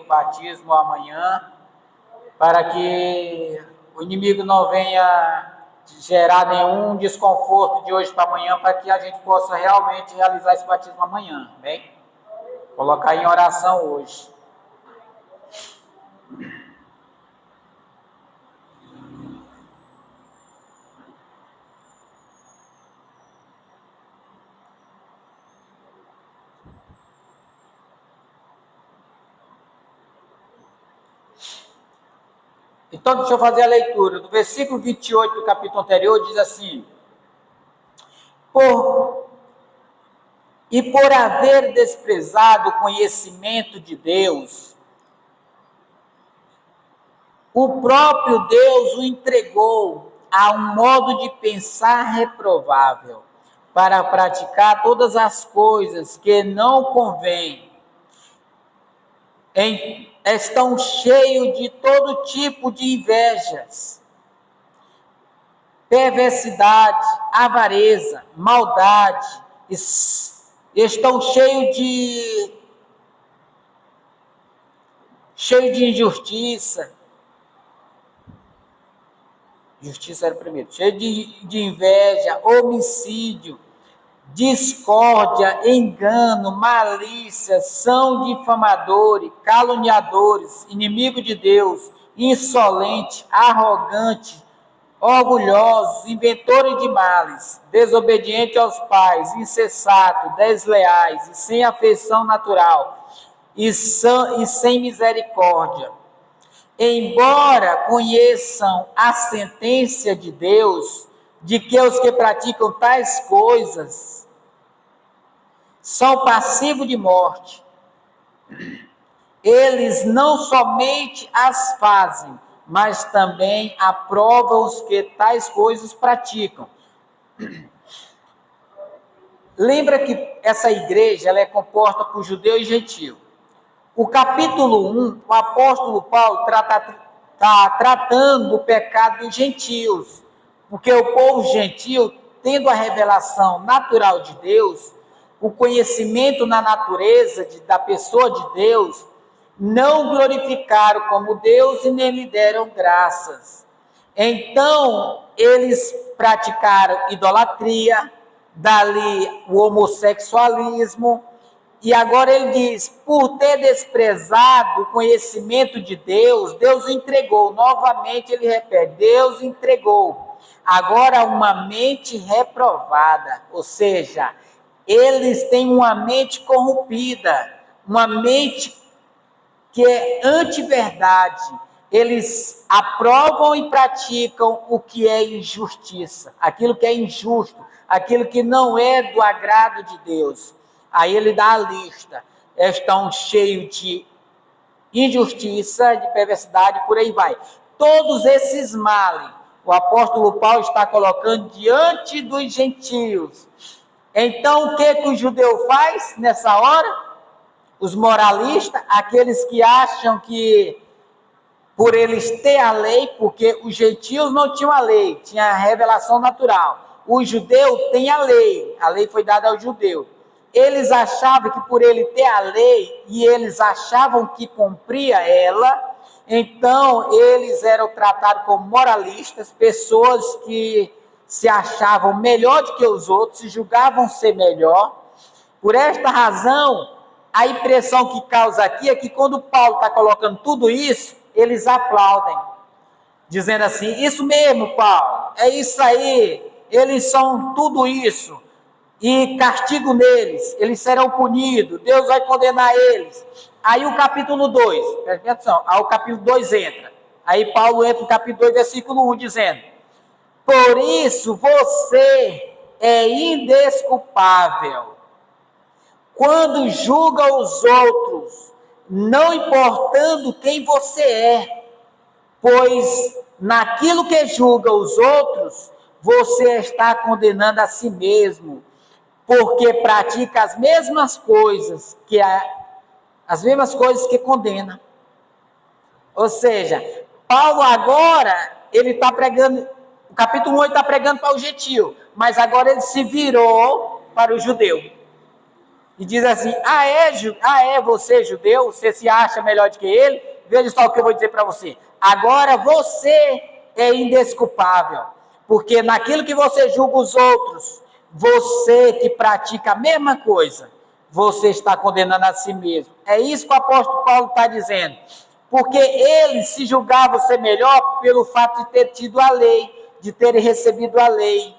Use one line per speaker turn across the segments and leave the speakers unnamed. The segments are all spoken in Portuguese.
do batismo amanhã, para que o inimigo não venha gerar nenhum desconforto de hoje para amanhã, para que a gente possa realmente realizar esse batismo amanhã, bem? Colocar em oração hoje. Então, deixa eu fazer a leitura. Do versículo 28 do capítulo anterior, diz assim: por haver desprezado o conhecimento de Deus, o próprio Deus o entregou a um modo de pensar reprovável, para praticar todas as coisas que não convêm. Estão cheios de todo tipo de invejas, perversidade, avareza, maldade, estão cheios de injustiça. Justiça era o primeiro. Cheio de inveja, homicídio, discórdia, engano, malícia, são difamadores, caluniadores, inimigo de Deus, insolente, arrogante, orgulhosos, inventores de males, desobedientes aos pais, insensatos, desleais, e sem afeição natural, e sem misericórdia. Embora conheçam a sentença de Deus, de que os que praticam tais coisas são passivos de morte, eles não somente as fazem, mas também aprovam os que tais coisas praticam. Lembra que essa igreja ela é composta por judeu e gentio. O capítulo 1, o apóstolo Paulo está tratando do pecado dos gentios, porque o povo gentil, tendo a revelação natural de Deus, o conhecimento na natureza da pessoa de Deus, não glorificaram como Deus e nem lhe deram graças. Então, eles praticaram idolatria, dali o homossexualismo, e agora ele diz, por ter desprezado o conhecimento de Deus, Deus o entregou. Novamente ele repete, Deus entregou. Agora uma mente reprovada, ou seja, eles têm uma mente corrompida, uma mente que é anti-verdade. Eles aprovam e praticam o que é injustiça, aquilo que é injusto, aquilo que não é do agrado de Deus. Aí ele dá a lista, estão cheios de injustiça, de perversidade, por aí vai. Todos esses males, o apóstolo Paulo está colocando diante dos gentios. Então, o que o judeu faz nessa hora? Os moralistas, aqueles que acham que por eles ter a lei, porque os gentios não tinham a lei, tinha a revelação natural. O judeu tem a lei foi dada ao judeu. Eles achavam que por ele ter a lei, e eles achavam que cumpria ela, então eles eram tratados como moralistas, pessoas que se achavam melhor do que os outros, se julgavam ser melhor. Por esta razão, a impressão que causa aqui é que quando Paulo está colocando tudo isso, eles aplaudem, dizendo assim, isso mesmo, Paulo, é isso aí, eles são tudo isso, e castigo neles, eles serão punidos, Deus vai condenar eles. Aí o capítulo 2, presta atenção, aí o capítulo 2 entra, aí Paulo entra no capítulo 2, versículo 1, dizendo, por isso você é indesculpável, quando julga os outros, não importando quem você é, pois naquilo que julga os outros, você está condenando a si mesmo, porque pratica as mesmas coisas que condena. Ou seja, Paulo agora, ele está pregando, o capítulo 8 está pregando para o gentio, mas agora ele se virou para o judeu. e diz assim: você judeu, você se acha melhor do que ele? Veja só o que eu vou dizer para você. Agora você é indesculpável, porque naquilo que você julga os outros, você que pratica a mesma coisa, você está condenando a si mesmo. É isso que o apóstolo Paulo está dizendo. Porque ele se julgava ser melhor pelo fato de ter tido a lei, de ter recebido a lei.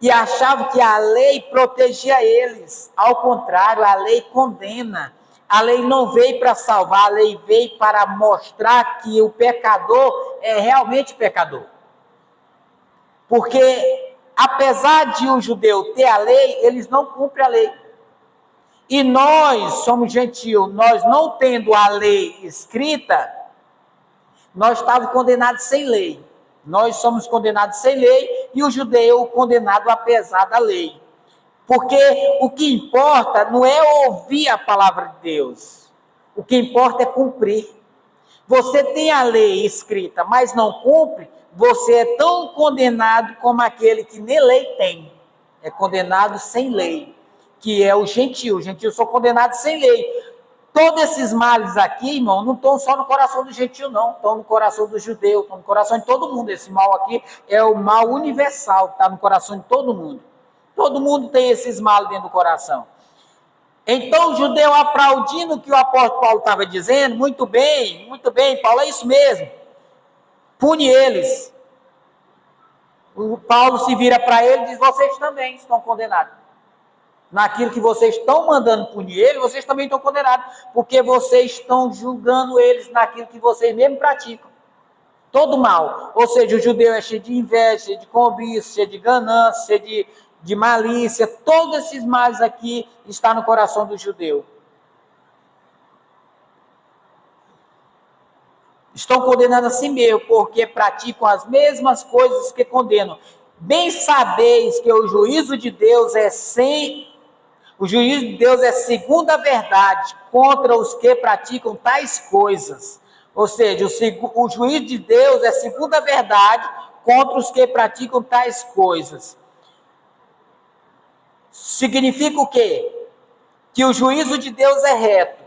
E achava que a lei protegia eles. Ao contrário, a lei condena. A lei não veio para salvar, a lei veio para mostrar que o pecador é realmente pecador. Porque, apesar de o judeu ter a lei, eles não cumprem a lei. E nós somos gentios, nós não tendo a lei escrita, nós estávamos condenados sem lei. Nós somos condenados sem lei e o judeu condenado apesar da lei. Porque o que importa não é ouvir a palavra de Deus. O que importa é cumprir. Você tem a lei escrita, mas não cumpre, você é tão condenado como aquele que nem lei tem. É condenado sem lei, que é o gentio. Os gentios são condenados sem lei. Todos esses males aqui, irmão, não estão só no coração do gentio, não. Estão no coração do judeu, estão no coração de todo mundo. Esse mal aqui é o mal universal, que está no coração de todo mundo. Todo mundo tem esses males dentro do coração. Então o judeu aplaudindo o que o apóstolo Paulo estava dizendo, muito bem, Paulo, é isso mesmo. Pune eles. O Paulo se vira para ele e diz: vocês também estão condenados. Naquilo que vocês estão mandando punir ele, vocês também estão condenados, porque vocês estão julgando eles naquilo que vocês mesmo praticam. Todo mal. Ou seja, o judeu é cheio de inveja, cheio de cobiça, cheio de ganância, cheio de malícia. Todos esses males aqui estão no coração do judeu. Estão condenando a si mesmo, porque praticam as mesmas coisas que condenam. Bem sabeis que o juízo de Deus é segundo a verdade contra os que praticam tais coisas. Ou seja, o juízo de Deus é segundo a verdade contra os que praticam tais coisas. Significa o quê? Que o juízo de Deus é reto.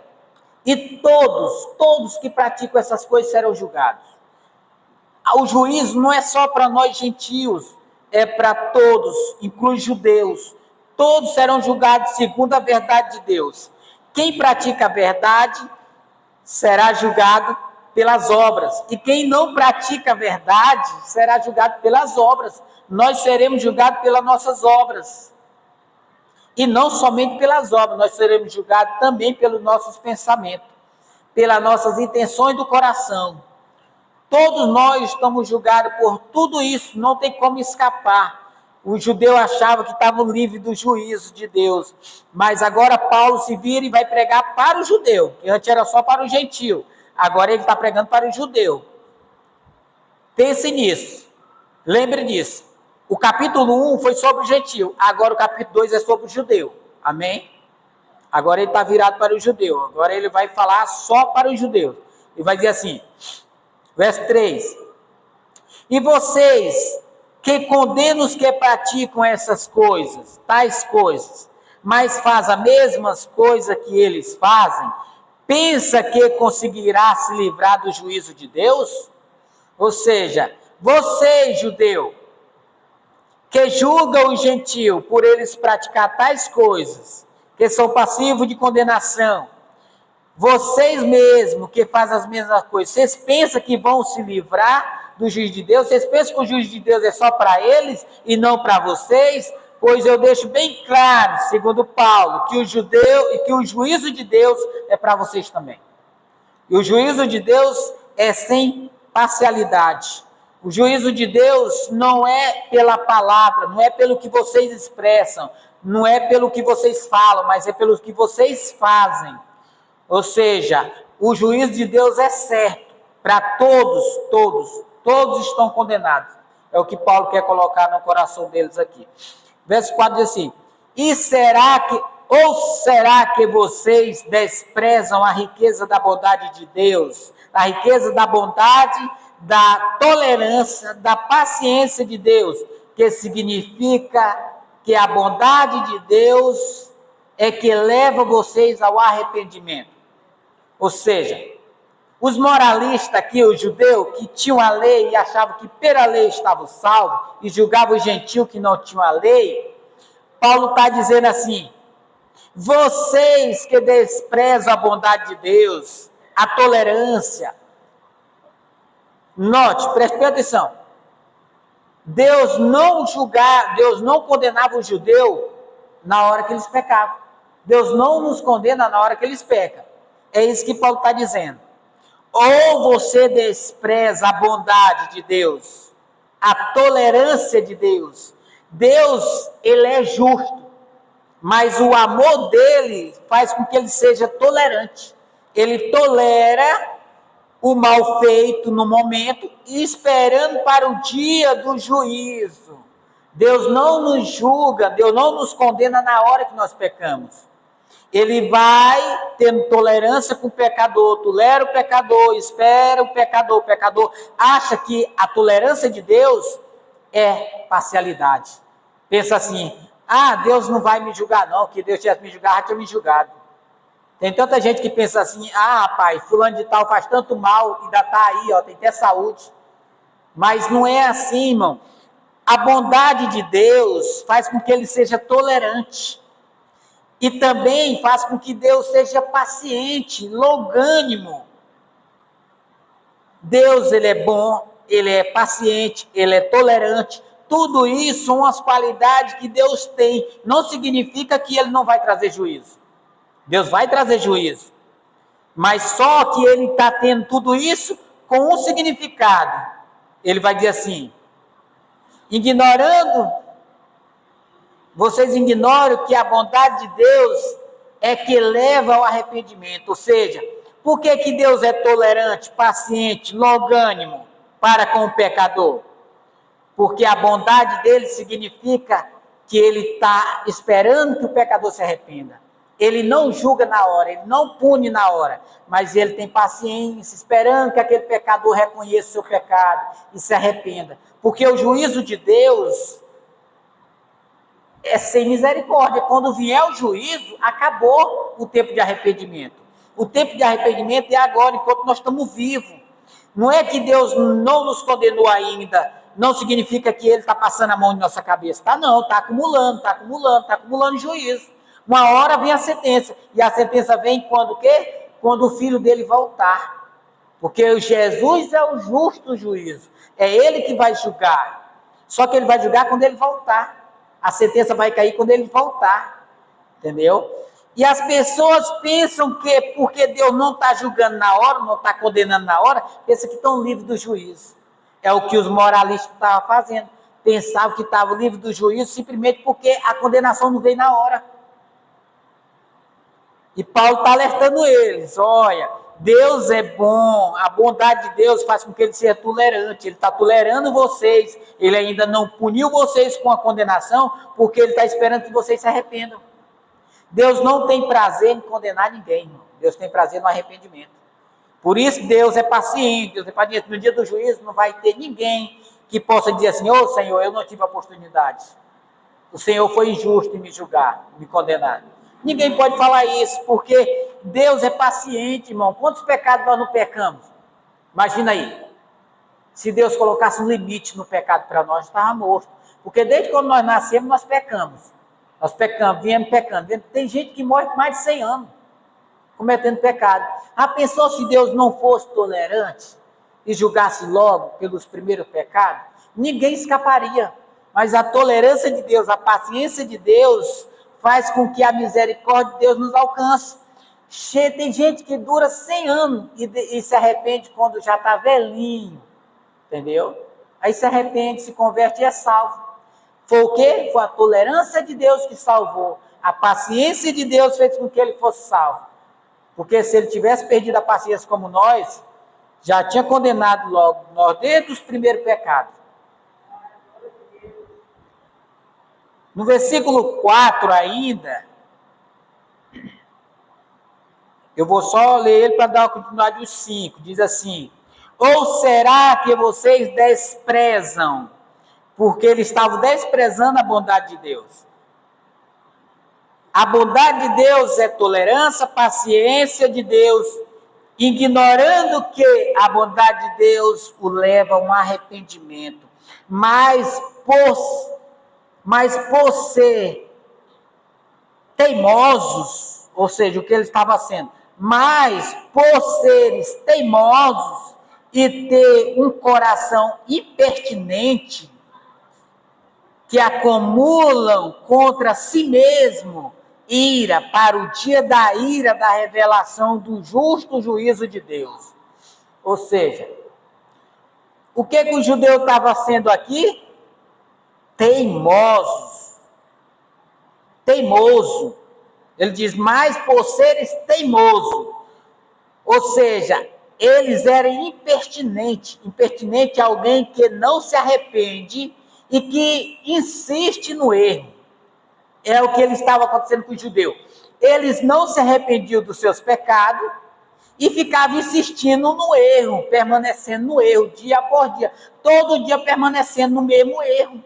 E todos que praticam essas coisas serão julgados. O juízo não é só para nós gentios, é para todos, inclui judeus. Todos serão julgados segundo a verdade de Deus. Quem pratica a verdade será julgado pelas obras. E quem não pratica a verdade será julgado pelas obras. Nós seremos julgados pelas nossas obras. E não somente pelas obras, nós seremos julgados também pelos nossos pensamentos, pelas nossas intenções do coração. Todos nós estamos julgados por tudo isso, não tem como escapar. O judeu achava que estava livre do juízo de Deus, mas agora Paulo se vira e vai pregar para o judeu, que antes era só para o gentio, agora ele está pregando para o judeu. Pense nisso, lembre disso. O capítulo 1 foi sobre o gentio, agora o capítulo 2 é sobre o judeu, amém? Agora ele está virado para o judeu, agora ele vai falar só para os judeus. Ele vai dizer assim, verso 3, e vocês que condenam os que praticam essas coisas, tais coisas, mas faz as mesmas coisas que eles fazem, pensa que conseguirá se livrar do juízo de Deus? Ou seja, você, judeu, que julga o gentio por eles praticar tais coisas, que são passivos de condenação, vocês mesmos que fazem as mesmas coisas, vocês pensam que vão se livrar do juízo de Deus? Vocês pensam que o juízo de Deus é só para eles e não para vocês? Pois eu deixo bem claro, segundo Paulo, que o juízo de Deus é para vocês também. E o juízo de Deus é sem parcialidade. O juízo de Deus não é pela palavra, não é pelo que vocês expressam, não é pelo que vocês falam, mas é pelo que vocês fazem. Ou seja, o juízo de Deus é certo para todos estão condenados. É o que Paulo quer colocar no coração deles aqui. Verso 4 diz assim, será que vocês desprezam a riqueza da bondade de Deus, a riqueza da bondade, da tolerância, da paciência de Deus, que significa que a bondade de Deus é que leva vocês ao arrependimento. Ou seja, os moralistas aqui, os judeus, que tinham a lei e achavam que pela lei estavam salvos, e julgavam os gentios que não tinham a lei, Paulo está dizendo assim: vocês que desprezam a bondade de Deus, a tolerância, note, preste atenção, Deus não condenava o judeu na hora que eles pecavam. Deus não nos condena na hora que eles pecam. É isso que Paulo está dizendo. Ou você despreza a bondade de Deus, a tolerância de Deus. Deus, ele é justo, mas o amor dele faz com que ele seja tolerante. Ele tolera o mal feito no momento e esperando para o dia do juízo. Deus não nos julga, Deus não nos condena na hora que nós pecamos. Ele vai tendo tolerância com o pecador, tolera o pecador, espera o pecador acha que a tolerância de Deus é parcialidade. Pensa assim: Deus não vai me julgar não, que Deus tivesse me julgar, já tinha me julgado. Tem tanta gente que pensa assim: pai, fulano de tal faz tanto mal, ainda está aí, tem até saúde. Mas não é assim, irmão. A bondade de Deus faz com que ele seja tolerante. E também faz com que Deus seja paciente, longânimo. Deus, ele é bom, ele é paciente, ele é tolerante. Tudo isso são as qualidades que Deus tem. Não significa que ele não vai trazer juízo. Deus vai trazer juízo. Mas só que ele está tendo tudo isso com um significado. Ele vai dizer assim: vocês ignoram que a bondade de Deus é que leva ao arrependimento. Ou seja, por que Deus é tolerante, paciente, longânimo para com o pecador? Porque a bondade dele significa que ele está esperando que o pecador se arrependa. Ele não julga na hora, ele não pune na hora, mas ele tem paciência, esperando que aquele pecador reconheça o seu pecado e se arrependa. Porque o juízo de Deus é sem misericórdia. Quando vier o juízo, acabou o tempo de arrependimento. O tempo de arrependimento é agora, enquanto nós estamos vivos. Não é que Deus não nos condenou ainda, não significa que ele está passando a mão em nossa cabeça. Está acumulando juízo. Uma hora vem a sentença, e a sentença vem quando o quê? Quando o filho dele voltar. Porque Jesus é o justo juízo. É ele que vai julgar. Só que ele vai julgar quando ele voltar. A sentença vai cair quando ele voltar. Entendeu? E as pessoas pensam que porque Deus não está julgando na hora, não está condenando na hora, pensam que estão livres do juízo. É o que os moralistas estavam fazendo. Pensavam que estavam livres do juízo simplesmente porque a condenação não veio na hora. E Paulo está alertando eles: olha, Deus é bom, a bondade de Deus faz com que ele seja tolerante, ele está tolerando vocês, ele ainda não puniu vocês com a condenação, porque ele está esperando que vocês se arrependam. Deus não tem prazer em condenar ninguém, irmão. Deus tem prazer no arrependimento. Por isso Deus é paciente, Deus é paciente. No dia do juízo não vai ter ninguém que possa dizer assim: ô Senhor, eu não tive a oportunidade, o Senhor foi injusto em me julgar, me condenar. Ninguém pode falar isso, porque Deus é paciente, irmão. Quantos pecados nós não pecamos? Imagina aí. Se Deus colocasse um limite no pecado para nós, estava morto. Porque desde quando nós nascemos, nós pecamos. Nós pecamos, viemos pecando. Tem gente que morre com mais de 100 anos, cometendo pecado. Pensou se Deus não fosse tolerante e julgasse logo pelos primeiros pecados? Ninguém escaparia. Mas a tolerância de Deus, a paciência de Deus faz com que a misericórdia de Deus nos alcance. Tem gente que dura 100 anos e se arrepende quando já está velhinho, entendeu? Aí se arrepende, se converte e é salvo. Foi o quê? Foi a tolerância de Deus que salvou. A paciência de Deus fez com que ele fosse salvo. Porque se ele tivesse perdido a paciência como nós, já tinha condenado logo nós desde os primeiros pecados. No versículo 4 ainda, eu vou só ler ele para dar a continuidade dos 5. Diz assim: ou será que vocês desprezam, porque eles estavam desprezando a bondade de Deus? A bondade de Deus é tolerância, paciência de Deus, ignorando que a bondade de Deus o leva a um arrependimento. Mas por ser teimosos, ou seja, o que ele estava sendo, mas por seres teimosos e ter um coração impertinente, que acumulam contra si mesmo ira para o dia da ira da revelação do justo juízo de Deus. Ou seja, o que o judeu estava sendo aqui? Teimoso. Ele diz, mas por seres teimoso. Ou seja, eles eram impertinentes. Impertinente é alguém que não se arrepende e que insiste no erro. É o que ele estava acontecendo com o judeu. Eles não se arrependiam dos seus pecados e ficavam insistindo no erro, permanecendo no erro, dia após dia. Todo dia permanecendo no mesmo erro.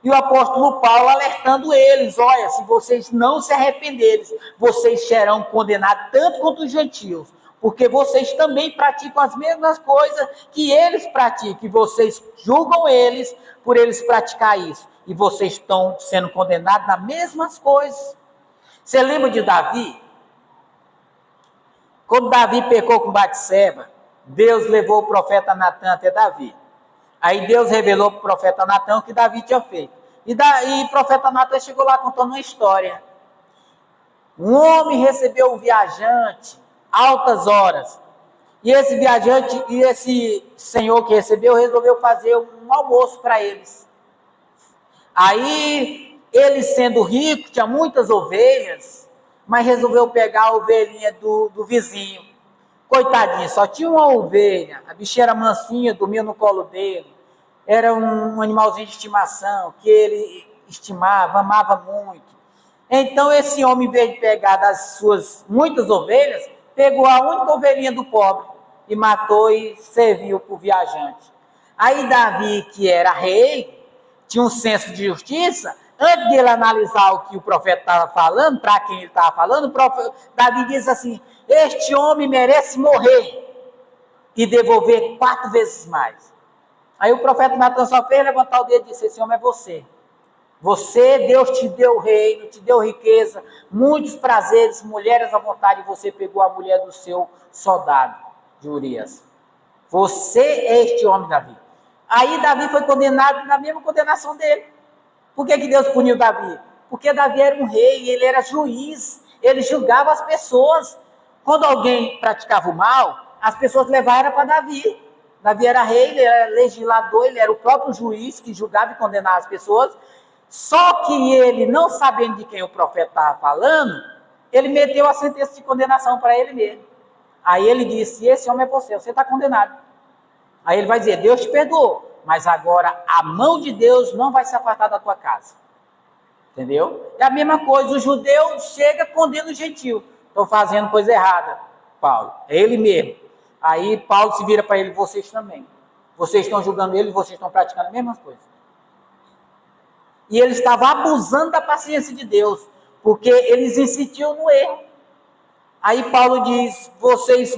E o apóstolo Paulo alertando eles, olha, se vocês não se arrependerem, vocês serão condenados tanto quanto os gentios, porque vocês também praticam as mesmas coisas que eles praticam, e vocês julgam eles por eles praticar isso, e vocês estão sendo condenados nas mesmas coisas. Você lembra de Davi? Quando Davi pecou com Batseba, Deus levou o profeta Natan até Davi. Aí Deus revelou para o profeta Natan o que Davi tinha feito. E o profeta Natan chegou lá contando uma história. Um homem recebeu um viajante, altas horas. E esse viajante, e esse senhor que recebeu, resolveu fazer um almoço para eles. Aí, ele sendo rico, tinha muitas ovelhas, mas resolveu pegar a ovelhinha do vizinho. Coitadinho, só tinha uma ovelha, a bichinha era mansinha, dormia no colo dele. Era um animalzinho de estimação, que ele estimava, amava muito. Então esse homem, em vez de pegar das suas muitas ovelhas, pegou a única ovelhinha do pobre e matou e serviu para o viajante. Aí Davi, que era rei, tinha um senso de justiça, antes de ele analisar o que o profeta estava falando, para quem ele estava falando, Davi diz assim, este homem merece morrer e devolver 4 vezes mais. Aí o profeta Natan só fez levantar o dedo e disse, esse homem é você. Você, Deus te deu reino, te deu riqueza, muitos prazeres, mulheres à vontade, e você pegou a mulher do seu soldado, de Urias. Você é este homem, Davi. Aí Davi foi condenado na mesma condenação dele. Por que Deus puniu Davi? Porque Davi era um rei, ele era juiz, ele julgava as pessoas. Quando alguém praticava o mal, as pessoas levavam para Davi. Davi era rei, ele era legislador, ele era o próprio juiz que julgava e condenava as pessoas. Só que ele, não sabendo de quem o profeta estava falando, ele meteu a sentença de condenação para ele mesmo. Aí ele disse, esse homem é você está condenado. Aí ele vai dizer, Deus te perdoou, mas agora a mão de Deus não vai se afastar da tua casa. Entendeu? É a mesma coisa, o judeu chega, condena o gentil. Estão fazendo coisa errada, Paulo. É ele mesmo. Aí Paulo se vira para ele, vocês também. Vocês estão julgando ele, vocês estão praticando as mesmas coisas. E ele estava abusando da paciência de Deus, porque eles insistiam no erro. Aí Paulo diz, vocês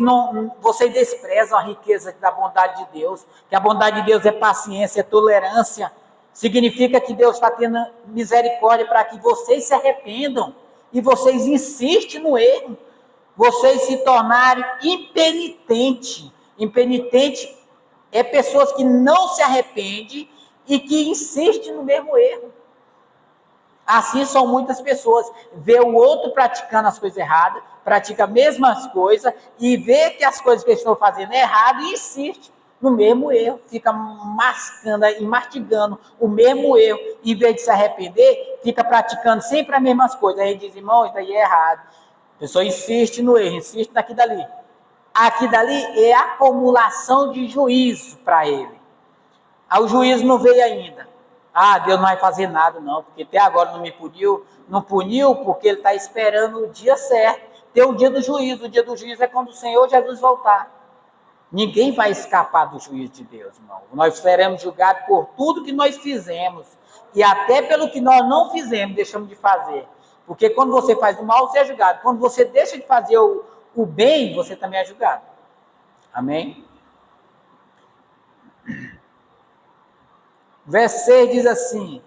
desprezam a riqueza da bondade de Deus, que a bondade de Deus é paciência, é tolerância, significa que Deus está tendo misericórdia para que vocês se arrependam, e vocês insistem no erro, vocês se tornarem impenitentes. Impenitente é pessoas que não se arrependem e que insistem no mesmo erro. Assim são muitas pessoas, vê o outro praticando as coisas erradas, pratica as mesmas coisas e vê que as coisas que eles estão fazendo é errado e insiste no mesmo erro, fica mascando e mastigando o mesmo erro, em vez de se arrepender, fica praticando sempre as mesmas coisas. Aí diz, irmão, isso daí é errado. A pessoa insiste no erro, insiste naquilo dali. Aqui dali é acumulação de juízo para ele. Aí o juízo não veio ainda. Ah, Deus não vai fazer nada não, porque até agora não me puniu. Não puniu porque ele está esperando o dia certo. Tem o dia do juízo. O dia do juízo é quando o Senhor Jesus voltar. Ninguém vai escapar do juízo de Deus, irmão. Nós seremos julgados por tudo que nós fizemos. E até pelo que nós não fizemos, deixamos de fazer. Porque quando você faz o mal, você é julgado. Quando você deixa de fazer o bem, você também é julgado. Amém? Verso 6 diz assim: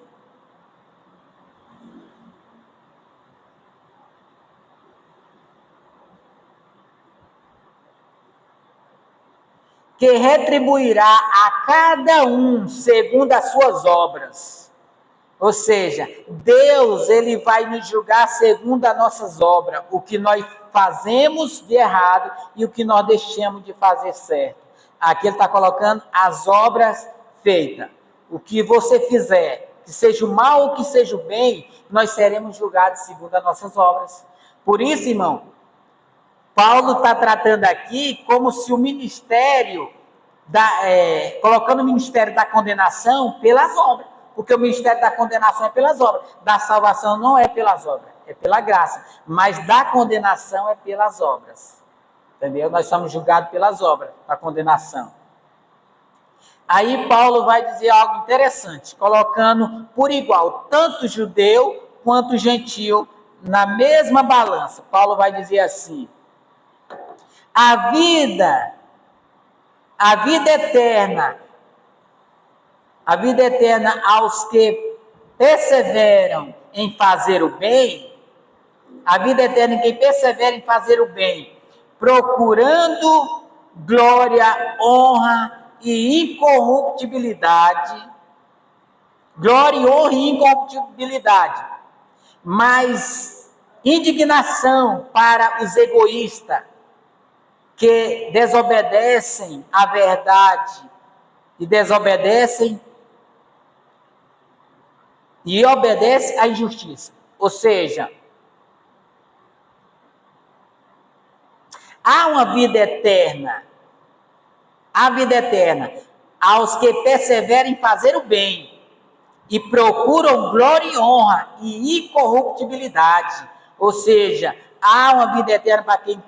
que retribuirá a cada um segundo as suas obras. Ou seja, Deus, ele vai nos julgar segundo as nossas obras, o que nós fazemos de errado e o que nós deixamos de fazer certo. Aqui ele está colocando as obras feitas. O que você fizer, que seja o mal ou que seja o bem, nós seremos julgados segundo as nossas obras. Por isso, irmão, Paulo está tratando aqui como se o ministério, colocando o ministério da condenação pelas obras. Porque o ministério da condenação é pelas obras. Da salvação não é pelas obras, é pela graça. Mas da condenação é pelas obras. Entendeu? Nós somos julgados pelas obras, da condenação. Aí Paulo vai dizer algo interessante, colocando por igual tanto judeu quanto gentil na mesma balança. Paulo vai dizer assim: a vida eterna aos que perseveram em fazer o bem, a vida eterna em quem persevera em fazer o bem, procurando glória, honra e incorruptibilidade, glória, honra e incorruptibilidade, mas indignação para os egoístas, que desobedecem à verdade e obedecem à injustiça. Ou seja, há uma vida eterna. A vida eterna aos que perseveram em fazer o bem e procuram glória e honra e incorruptibilidade. Ou seja, há uma vida eterna para quem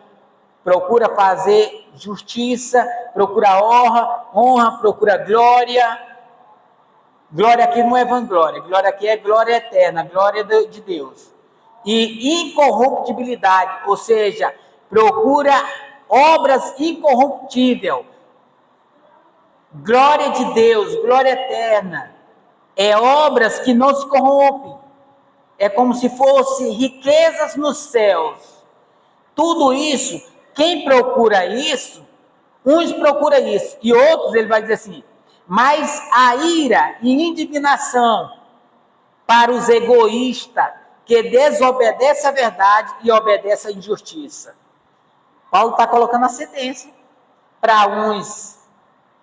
procura fazer justiça, procura honra, procura glória. Glória aqui não é vanglória, glória aqui é glória eterna, glória de Deus. E incorruptibilidade, ou seja, procura obras incorruptíveis. Glória de Deus, glória eterna, é obras que não se corrompem. É como se fosse riquezas nos céus. Tudo isso, quem procura isso, uns procuram isso, e outros, ele vai dizer assim, mas a ira e indignação para os egoístas, que desobedecem à verdade e obedecem à injustiça. Paulo está colocando a sentença para uns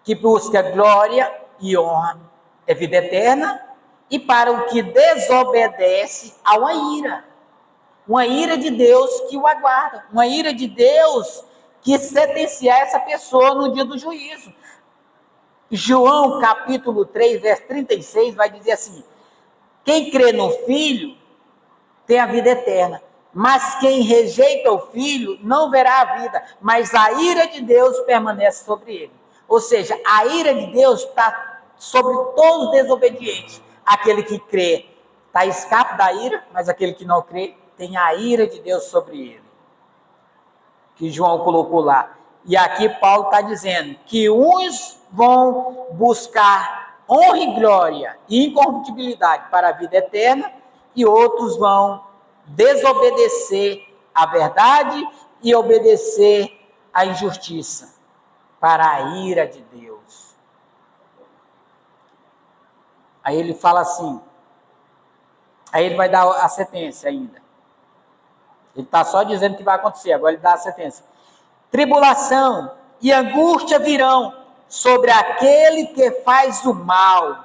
que busca glória e honra, é vida eterna, e para o que desobedece a uma ira de Deus que o aguarda, uma ira de Deus que sentenciar essa pessoa no dia do juízo. João capítulo 3, verso 36 vai dizer assim: quem crê no Filho tem a vida eterna, mas quem rejeita o Filho não verá a vida, mas a ira de Deus permanece sobre ele. Ou seja, a ira de Deus está sobre todos os desobedientes. Aquele que crê está escape da ira, mas aquele que não crê tem a ira de Deus sobre ele. Que João colocou lá. E aqui Paulo está dizendo que uns vão buscar honra e glória e incorruptibilidade para a vida eterna, e outros vão desobedecer à verdade e obedecer à injustiça para a ira de Deus. Aí ele fala assim, aí ele vai dar a sentença ainda. Ele está só dizendo o que vai acontecer, agora ele dá a sentença. Tribulação e angústia virão sobre aquele que faz o mal.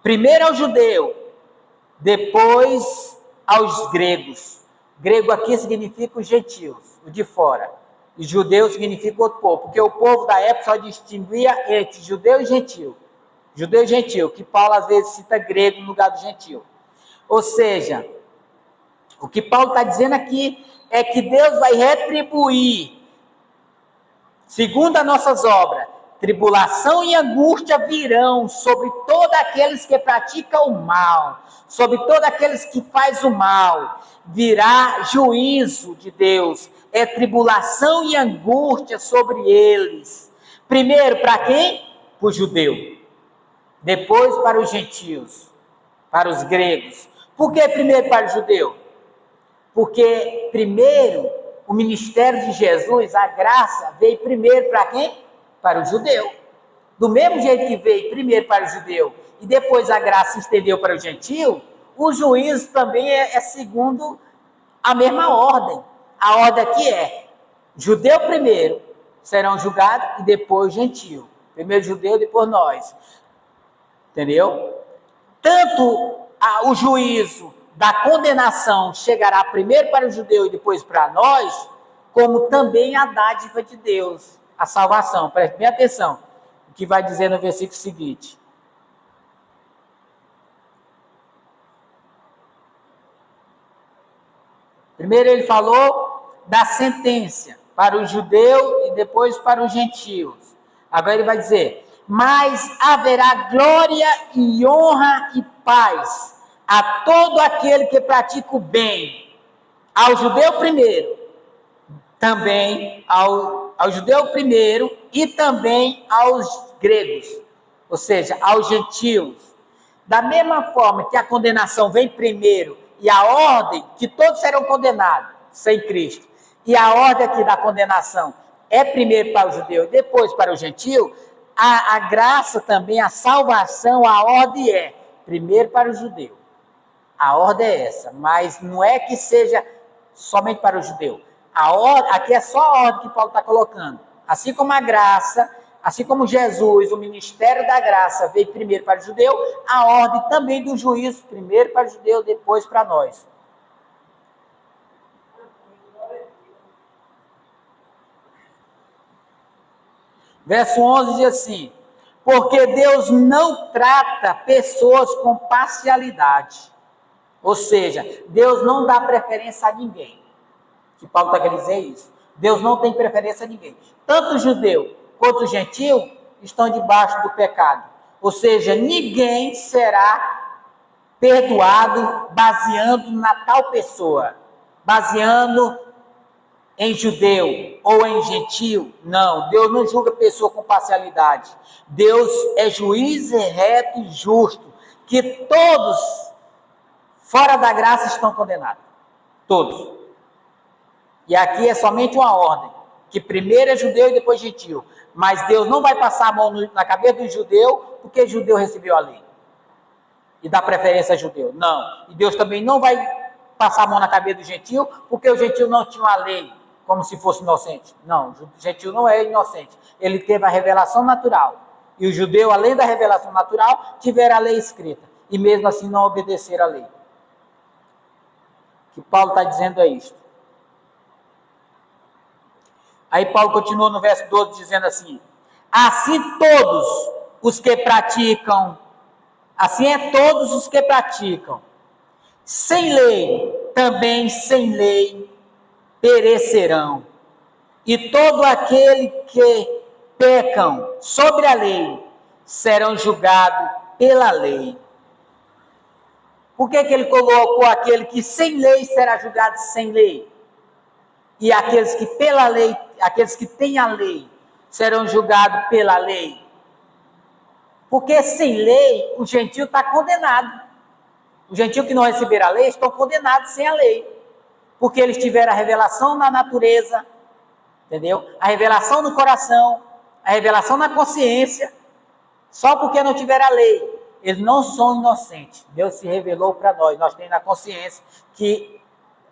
Primeiro ao judeu, depois aos gregos. Grego aqui significa os gentios, o de fora. E judeu significa outro povo, porque o povo da época só distinguia entre judeu e gentil. Judeu e gentil, que Paulo às vezes cita grego no lugar do gentil. Ou seja, o que Paulo está dizendo aqui é que Deus vai retribuir, segundo as nossas obras, tribulação e angústia virão sobre todo todos aqueles que praticam o mal, sobre todos aqueles que fazem o mal, virá juízo de Deus, é tribulação e angústia sobre eles. Primeiro, para quem? Para o judeu. Depois, para os gentios, para os gregos. Por que primeiro para o judeu? Porque primeiro, o ministério de Jesus, a graça, veio primeiro para quem? Para o judeu. Do mesmo jeito que veio primeiro para o judeu e depois a graça se estendeu para o gentio, o juízo também é segundo a mesma ordem. A ordem aqui é: judeu primeiro serão julgados e depois gentio. Primeiro judeu, depois nós. Entendeu? Tanto o juízo da condenação chegará primeiro para o judeu e depois para nós, como também a dádiva de Deus, a salvação. Preste bem atenção o que vai dizer no versículo seguinte. Primeiro ele falou da sentença para o judeu e depois para os gentios. Agora ele vai dizer: mas haverá glória e honra e paz a todo aquele que pratica o bem, ao judeu primeiro, também ao judeu primeiro e também aos gregos, ou seja, aos gentios. Da mesma forma que a condenação vem primeiro e a ordem que todos serão condenados sem Cristo, e a ordem aqui da condenação é primeiro para o judeu e depois para o gentio, a graça também, a salvação, a ordem é primeiro para o judeu. A ordem é essa, mas não é que seja somente para o judeu. A ordem, aqui é só a ordem que Paulo está colocando. Assim como a graça, assim como Jesus, o ministério da graça veio primeiro para o judeu, a ordem também do juízo, primeiro para o judeu, depois para nós. Verso 11 diz assim: porque Deus não trata pessoas com parcialidade. Ou seja, Deus não dá preferência a ninguém. Que Paulo está querendo dizer isso. Deus não tem preferência a ninguém. Tanto o judeu quanto o gentio estão debaixo do pecado. Ou seja, ninguém será perdoado baseando na tal pessoa, baseando em judeu ou em gentio. Não, Deus não julga pessoa com parcialidade. Deus é juiz reto e justo, que todos fora da graça estão condenados. Todos. E aqui é somente uma ordem, que primeiro é judeu e depois gentio. Mas Deus não vai passar a mão na cabeça do judeu, porque judeu recebeu a lei. E dá preferência a judeu. Não. E Deus também não vai passar a mão na cabeça do gentio, porque o gentio não tinha a lei, como se fosse inocente. Não, o gentio não é inocente. Ele teve a revelação natural. E o judeu, além da revelação natural, tiveram a lei escrita. E mesmo assim não obedeceram a lei. O que Paulo está dizendo é isto. Aí Paulo continua no verso 12 dizendo assim: assim todos os que praticam, assim é todos os que praticam, sem lei, também sem lei, perecerão. E todo aquele que pecam sobre a lei, serão julgados pela lei. Por que ele colocou aquele que sem lei será julgado sem lei? E aqueles que pela lei, aqueles que têm a lei, serão julgados pela lei? Porque sem lei, o gentio está condenado. Os gentios que não receberam a lei estão condenados sem a lei. Porque eles tiveram a revelação na natureza, entendeu? A revelação no coração, a revelação na consciência. Só porque não tiveram a lei. Eles não são inocentes. Deus se revelou para nós. Nós temos na consciência que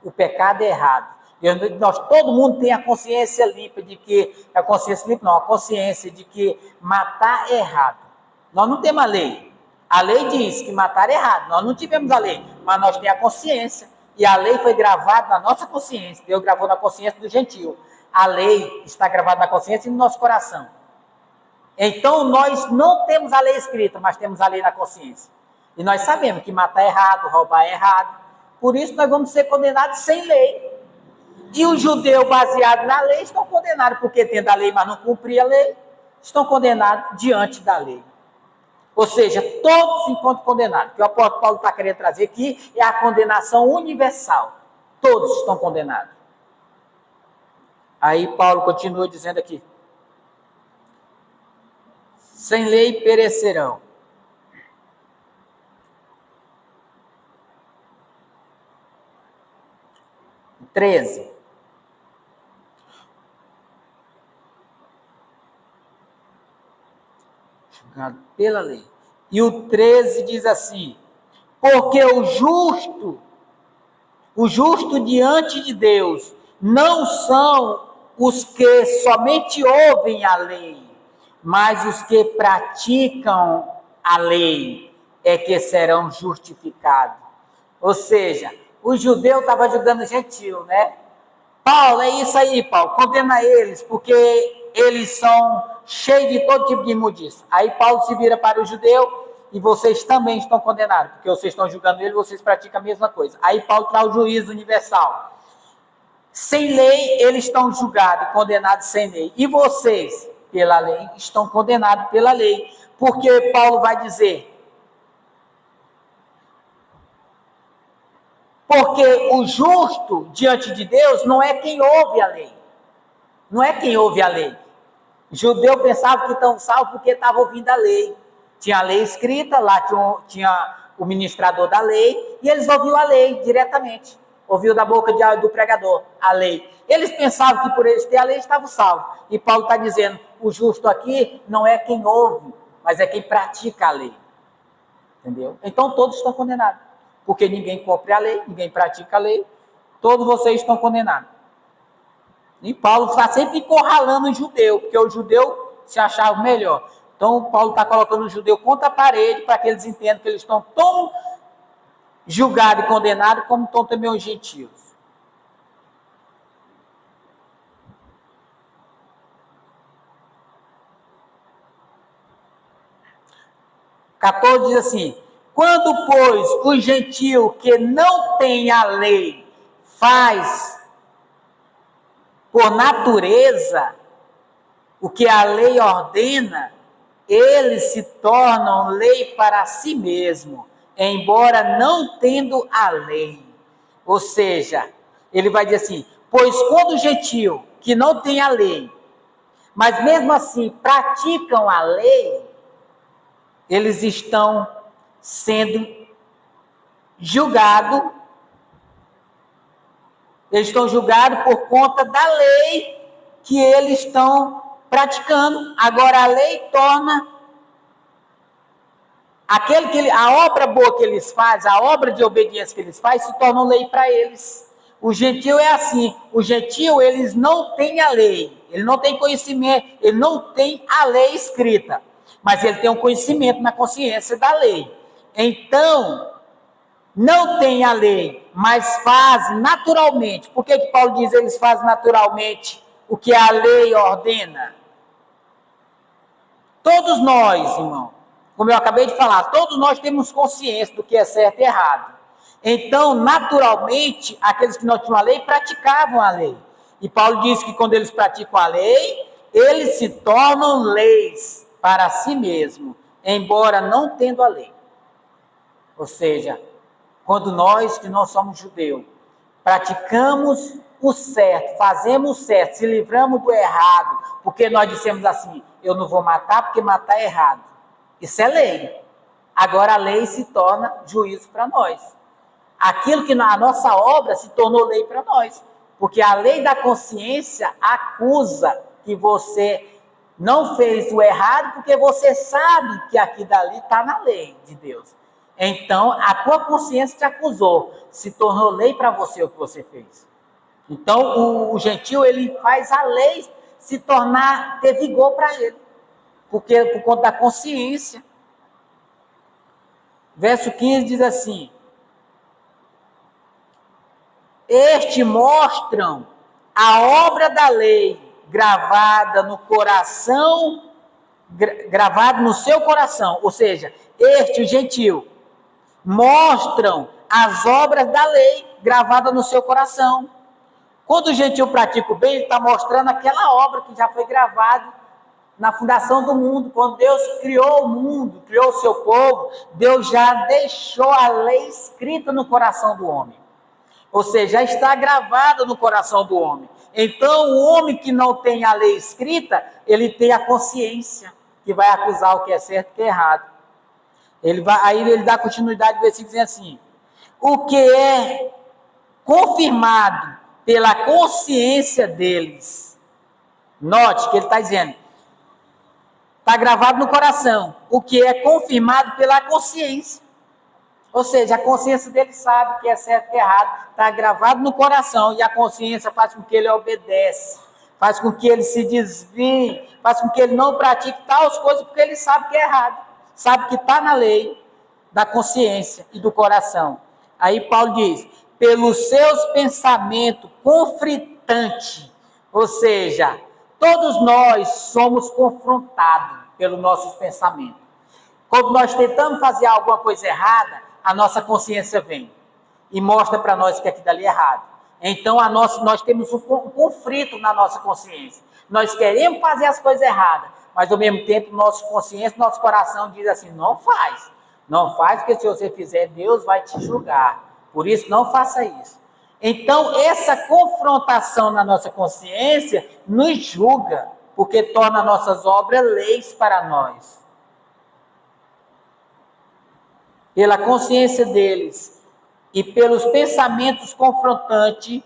o pecado é errado. Todo mundo tem a consciência limpa de que... A consciência limpa não, a consciência de que matar é errado. Nós não temos a lei. A lei diz que matar é errado. Nós não tivemos a lei, mas nós temos a consciência. E a lei foi gravada na nossa consciência. Deus gravou na consciência do gentio. A lei está gravada na consciência e no nosso coração. Então, nós não temos a lei escrita, mas temos a lei na consciência. E nós sabemos que matar é errado, roubar é errado. Por isso, nós vamos ser condenados sem lei. E os judeus, baseados na lei, estão condenados porque tem da lei, mas não cumpriam a lei. Estão condenados diante da lei. Ou seja, todos se encontram condenados. O que o apóstolo Paulo está querendo trazer aqui é a condenação universal. Todos estão condenados. Aí Paulo continua dizendo aqui: sem lei perecerão. (13) Julgado pela lei. E o 13 diz assim: porque o justo diante de Deus não são os que somente ouvem a lei, mas os que praticam a lei é que serão justificados. Ou seja, o judeu estava julgando o gentil, né? Paulo, é isso aí, Paulo, condena eles, porque eles são cheios de todo tipo de imundícia. Aí Paulo se vira para o judeu: e vocês também estão condenados, porque vocês estão julgando ele, vocês praticam a mesma coisa. Aí Paulo traz o juízo universal. Sem lei, eles estão julgados e condenados sem lei. E vocês, pela lei, estão condenados pela lei. Porque Paulo vai dizer: porque o justo diante de Deus não é quem ouve a lei. Não é quem ouve a lei. O judeu pensava que estão salvos porque estava ouvindo a lei. Tinha a lei escrita, lá tinha o ministrador da lei, e eles ouviam a lei diretamente. Ouviu da boca do pregador a lei. Eles pensavam que por eles ter a lei estavam salvos. E Paulo está dizendo: o justo aqui não é quem ouve, mas é quem pratica a lei. Entendeu? Então todos estão condenados. Porque ninguém cumpre a lei, ninguém pratica a lei. Todos vocês estão condenados. E Paulo está sempre encurralando o judeu, porque o judeu se achava melhor. Então, Paulo está colocando o judeu contra a parede para que eles entendam que eles estão tão julgados e condenados como estão também os gentios. (14) diz assim: quando, pois, o gentio que não tem a lei faz por natureza o que a lei ordena, eles se tornam lei para si mesmo, embora não tendo a lei. Ou seja, ele vai dizer assim: pois quando o gentio que não tem a lei, mas mesmo assim praticam a lei, eles estão sendo julgados. Eles estão julgados por conta da lei que eles estão praticando. Agora a lei torna a obra boa que eles fazem, a obra de obediência que eles fazem, se torna lei para eles. O gentio é assim: o gentio, eles não têm a lei, ele não tem conhecimento, ele não tem a lei escrita, mas ele tem um conhecimento na consciência da lei. Então, não tem a lei, mas fazem naturalmente. Por que Paulo diz eles fazem naturalmente o que a lei ordena? Todos nós, irmão, como eu acabei de falar, todos nós temos consciência do que é certo e errado. Então, naturalmente, aqueles que não tinham a lei praticavam a lei. E Paulo diz que quando eles praticam a lei, eles se tornam leis para si mesmo, embora não tendo a lei. Ou seja, quando nós, que não somos judeus, praticamos o certo, fazemos o certo, se livramos do errado, porque nós dissemos assim: eu não vou matar porque matar é errado. Isso é lei. Agora a lei se torna juízo para nós. Aquilo que na nossa obra se tornou lei para nós. Porque a lei da consciência acusa que você não fez o errado, porque você sabe que aqui dali está na lei de Deus. Então, a tua consciência te acusou, se tornou lei para você o que você fez. Então, o gentio, ele faz a lei se tornar, ter vigor para ele, porque por conta da consciência. Verso 15 diz assim: estes mostram a obra da lei gravada no coração, gravado no seu coração, ou seja, este, o gentio, mostram as obras da lei gravadas no seu coração. Quando o gentio pratica o bem, ele está mostrando aquela obra que já foi gravada Na fundação do mundo, quando Deus criou o mundo, criou o seu povo, Deus já deixou a lei escrita no coração do homem. Ou seja, já está gravada no coração do homem. Então, o homem que não tem a lei escrita, ele tem a consciência, que vai acusar o que é certo e o que é errado. Aí ele dá continuidade ao versículo dizendo assim: o que é confirmado pela consciência deles. Note que ele está dizendo, está gravado no coração, o que é confirmado pela consciência. Ou seja, a consciência dele sabe o que é certo e que é errado, está gravado no coração, e a consciência faz com que ele obedece, faz com que ele se desvie, faz com que ele não pratique tais coisas, porque ele sabe que é errado, sabe que está na lei da consciência e do coração. Aí Paulo diz, pelos seus pensamentos conflitantes, ou seja, todos nós somos confrontados pelos nossos pensamentos. Quando nós tentamos fazer alguma coisa errada, a nossa consciência vem e mostra para nós que aquilo ali é errado. Então, nós temos um conflito na nossa consciência. Nós queremos fazer as coisas erradas, mas ao mesmo tempo, nossa consciência, nosso coração diz assim, não faz. Não faz, porque se você fizer, Deus vai te julgar. Por isso, não faça isso. Então, essa confrontação na nossa consciência nos julga, porque torna nossas obras leis para nós. Pela consciência deles e pelos pensamentos confrontantes,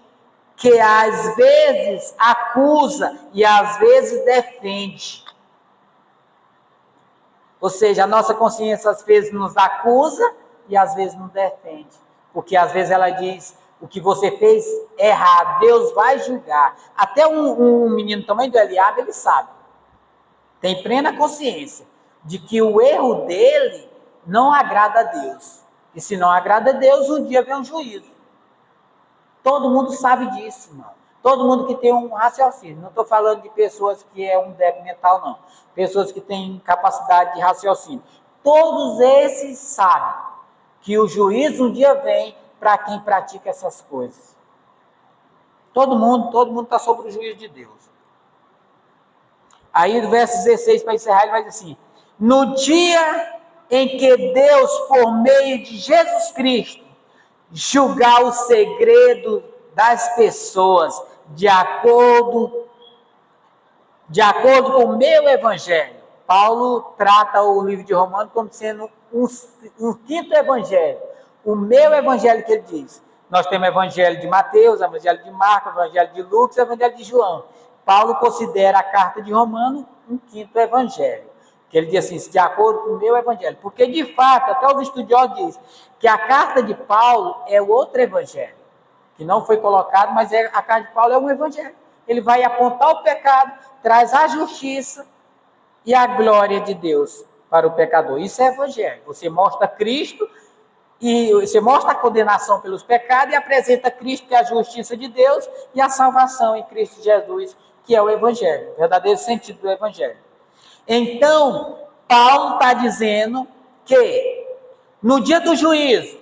que às vezes acusa e às vezes defende. Ou seja, a nossa consciência às vezes nos acusa e às vezes nos defende. Porque às vezes ela diz, o que você fez é errado, Deus vai julgar. Até um menino também do Eliabe, ele sabe. Tem plena consciência de que o erro dele não agrada a Deus. E se não agrada a Deus, um dia vem um juízo. Todo mundo sabe disso, irmão. Todo mundo que tem um raciocínio. Não estou falando de pessoas que é um débil mental, não. Pessoas que têm capacidade de raciocínio. Todos esses sabem que o juízo um dia vem para quem pratica essas coisas. Todo mundo está sob o juízo de Deus. Aí, no verso 16, para encerrar, ele vai dizer assim, no dia em que Deus, por meio de Jesus Cristo, julgar o segredo das pessoas de acordo com o meu evangelho. Paulo trata o livro de Romanos como sendo um quinto evangelho. O meu evangelho que ele diz. Nós temos o evangelho de Mateus, o evangelho de Marcos, o evangelho de Lucas, o evangelho de João. Paulo considera a carta de Romanos um quinto evangelho. Que ele diz assim, de acordo com o meu evangelho. Porque, de fato, até os estudiosos dizem que a carta de Paulo é outro evangelho. Que não foi colocado, mas a carta de Paulo é um evangelho. Ele vai apontar o pecado, traz a justiça e a glória de Deus para o pecador. Isso é evangelho. Você mostra Cristo, e você mostra a condenação pelos pecados e apresenta Cristo, que é a justiça de Deus, e a salvação em Cristo Jesus, que é o evangelho. O verdadeiro sentido do evangelho. Então, Paulo está dizendo que no dia do juízo,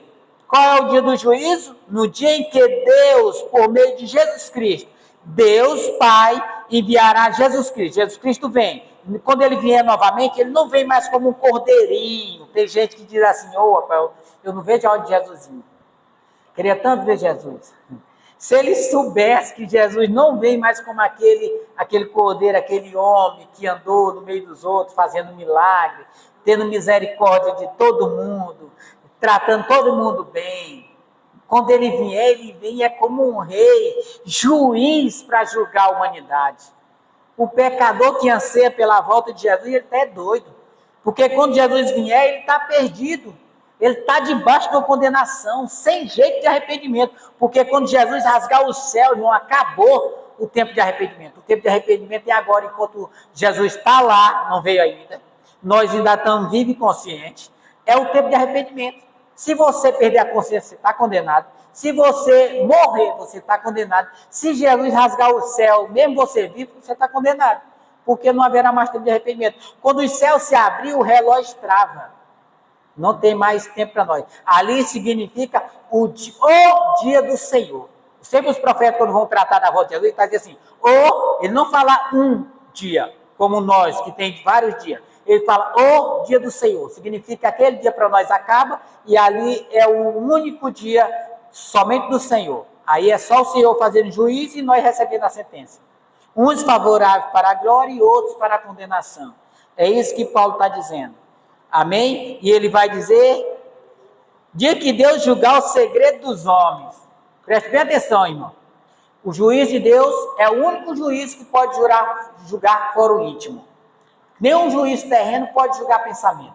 qual é o dia do juízo? No dia em que Deus, por meio de Jesus Cristo, Deus Pai enviará Jesus Cristo. Jesus Cristo vem. Quando ele vier novamente, ele não vem mais como um cordeirinho. Tem gente que diz assim, Rafael, eu não vejo a hora de Jesus vir. Queria tanto ver Jesus. Se ele soubesse que Jesus não vem mais como aquele cordeiro, aquele homem que andou no meio dos outros, fazendo milagre, tendo misericórdia de todo mundo, tratando todo mundo bem. Quando ele vem como um rei, juiz para julgar a humanidade. O pecador que anseia pela volta de Jesus, ele até é doido. Porque quando Jesus vier, ele está perdido. Ele está debaixo de uma condenação, sem jeito de arrependimento. Porque quando Jesus rasgar o céu, irmão, acabou o tempo de arrependimento. O tempo de arrependimento é agora, enquanto Jesus está lá, não veio ainda. Nós ainda estamos vivos e conscientes. É o tempo de arrependimento. Se você perder a consciência, você está condenado. Se você morrer, você está condenado. Se Jesus rasgar o céu, mesmo você vivo, você está condenado. Porque não haverá mais tempo de arrependimento. Quando os céus se abrir, o relógio trava. Não tem mais tempo para nós. Ali significa o dia do Senhor. Sempre os profetas, quando vão tratar da volta de Jesus, ele está dizendo assim, ele não fala um dia, como nós, que tem vários dias. Ele fala, o dia do Senhor. Significa que aquele dia para nós acaba e ali é o único dia somente do Senhor. Aí é só o Senhor fazendo juízo e nós recebendo a sentença. Uns favoráveis para a glória e outros para a condenação. É isso que Paulo está dizendo. Amém? E ele vai dizer, dia que Deus julgar o segredo dos homens. Preste bem atenção, irmão. O juiz de Deus é o único juiz que pode julgar fora o íntimo. Nenhum juiz terreno pode julgar pensamento.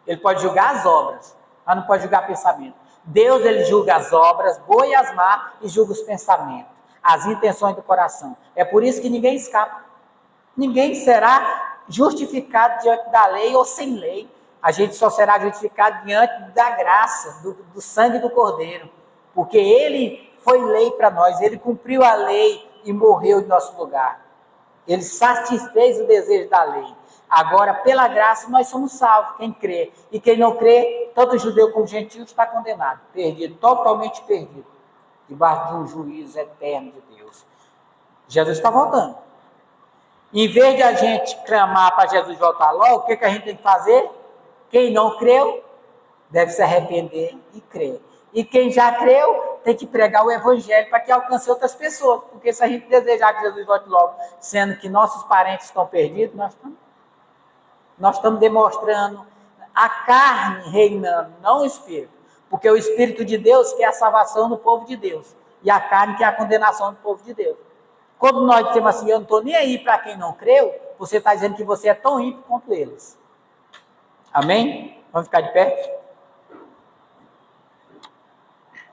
Ele pode julgar as obras, mas não pode julgar pensamento. Deus, ele julga as obras, boas e as más, e julga os pensamentos, as intenções do coração. É por isso que ninguém escapa. Ninguém será justificado diante da lei ou sem lei. A gente só será justificado diante da graça, do sangue do Cordeiro. Porque ele foi lei para nós, ele cumpriu a lei e morreu em nosso lugar. Ele satisfez o desejo da lei. Agora, pela graça, nós somos salvos, quem crê. E quem não crê, tanto judeu como gentil, está condenado, perdido, totalmente perdido, debaixo de um juízo eterno de Deus. Jesus está voltando. Em vez de a gente clamar para Jesus voltar logo, o que a gente tem que fazer? Quem não creu, deve se arrepender e crer. E quem já creu, tem que pregar o evangelho para que alcance outras pessoas. Porque se a gente desejar que Jesus volte logo, sendo que nossos parentes estão perdidos, nós estamos demonstrando a carne reinando, não o Espírito. Porque o Espírito de Deus quer a salvação do povo de Deus. E a carne quer a condenação do povo de Deus. Quando nós dizemos assim, eu não estou nem aí para quem não creu, você está dizendo que você é tão ímpio quanto eles. Amém? Vamos ficar de pé?